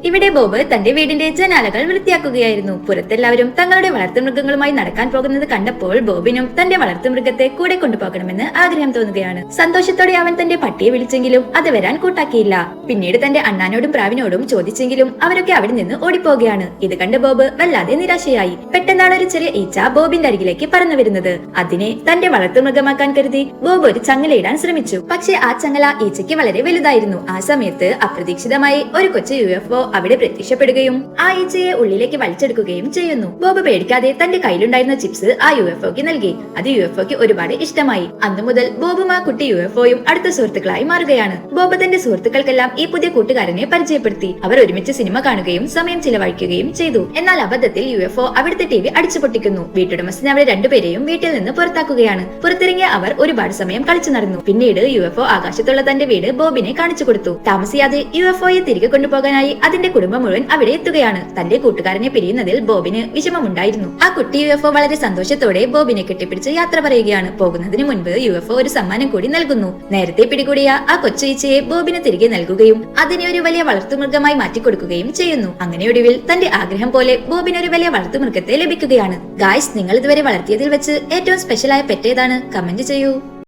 ഇവിടെ ബോബ് തന്റെ വീടിന്റെ ജനാലകൾ വൃത്തിയാക്കുകയായിരുന്നു. പുറത്തെല്ലാവരും തങ്ങളുടെ വളർത്തുമൃഗങ്ങളുമായി നടക്കാൻ പോകുന്നത് കണ്ടപ്പോൾ ബോബിനും തന്റെ വളർത്തുമൃഗത്തെ കൂടെ കൊണ്ടുപോകണമെന്ന് ആഗ്രഹം തോന്നുകയാണ്. സന്തോഷത്തോടെ അവൻ തന്റെ പട്ടിയെ വിളിച്ചെങ്കിലും അത് വരാൻ കൂട്ടാക്കിയില്ല. പിന്നീട് തന്റെ അണ്ണാനോടും പ്രാവിനോടും ചോദിച്ചെങ്കിലും അവരൊക്കെ അവിടെ നിന്ന് ഓടിപ്പോവുകയാണ്. ഇത് കണ്ട് ബോബ് വല്ലാതെ നിരാശയായി. പെട്ടെന്നാണ് ഒരു ചെറിയ ഈച്ച ബോബിന്റെ അരികിലേക്ക് പറന്നു വരുന്നത്. അതിനെ തന്റെ വളർത്തുമൃഗമാക്കാൻ കരുതി ബോബ് ഒരു ചങ്ങലയിടാൻ ശ്രമിച്ചു. പക്ഷെ ആ ചങ്ങല ഈച്ചയ്ക്ക് വളരെ വലുതായിരുന്നു. ആ സമയത്ത് അപ്രതീക്ഷിതമായി ഒരു കൊച്ചു UFO അവിടെ പ്രത്യക്ഷപ്പെടുകയും ആ ഈച്ചയെ ഉള്ളിലേക്ക് വലിച്ചെടുക്കുകയും ചെയ്യുന്നു. ബോബ് പേടിക്കാതെ തന്റെ കയ്യിലുണ്ടായിരുന്ന ചിപ്സ് ആ UFOക്ക് നൽകി. അത് UFOക്ക് ഒരുപാട് ഇഷ്ടമായി. അന്നു മുതൽ ബോബും ആ കുട്ടി UFOയും അടുത്ത സുഹൃത്തുക്കളായി മാറുകയാണ്. ബോബ് തന്റെ സുഹൃത്തുക്കൾക്കെല്ലാം ഈ പുതിയ കൂട്ടുകാരനെ പരിചയപ്പെടുത്തി. അവർ ഒരുമിച്ച് സിനിമ കാണുകയും സമയം ചിലവഴിക്കുകയും ചെയ്തു. എന്നാൽ അബദ്ധത്തിൽ UFO അവിടുത്തെ TV അടിച്ചു പൊട്ടിക്കുന്നു. വീട്ടുടമസ്ഥൻ അവരെ രണ്ടുപേരെയും വീട്ടിൽ നിന്ന് പുറത്താക്കുകയാണ്. പുറത്തിറങ്ങിയ അവർ ഒരുപാട് സമയം കളിച്ചു നടന്നു. പിന്നീട് UFO ആകാശത്തുള്ള തന്റെ വീട് ബോബിനെ കാണിച്ചു കൊടുത്തു. താമസിയാതെ UFOയെ തിരികെ കൊണ്ടുപോകാനായി അതിന്റെ കുടുംബം മുഴുവൻ അവിടെ എത്തുകയാണ്. തന്റെ കൂട്ടുകാരനെ പിരിയുന്നതിൽ ബോബിന് വിഷമമുണ്ടായിരുന്നു. ആ കുട്ടി UFO വളരെ സന്തോഷത്തോടെ ബോബിനെ കെട്ടിപ്പിടിച്ച് യാത്ര പറയുകയാണ്. പോകുന്നതിന് മുൻപ് UFO ഒരു സമ്മാനം കൂടി നൽകുന്നു. നേരത്തെ പിടികൂടിയ ആ കൊച്ചു ഈച്ചയെ ബോബിന് തിരികെ നൽകുകയും അതിനെ ഒരു വലിയ വളർത്തുമൃഗമായി മാറ്റിക്കൊടുക്കുകയും ചെയ്യുന്നു. അങ്ങനെ ഒടുവിൽ തന്റെ ആഗ്രഹം പോലെ ബോബിന് ഒരു വലിയ വളർത്തുമൃഗത്തെ ലഭിക്കുകയാണ്. ഗായ്സ്, നിങ്ങൾ ഇതുവരെ വളർത്തിയതിൽ വെച്ച് ഏറ്റവും സ്പെഷ്യലായ പെറ്റ് ഏതാണ്? കമന്റ് ചെയ്യൂ.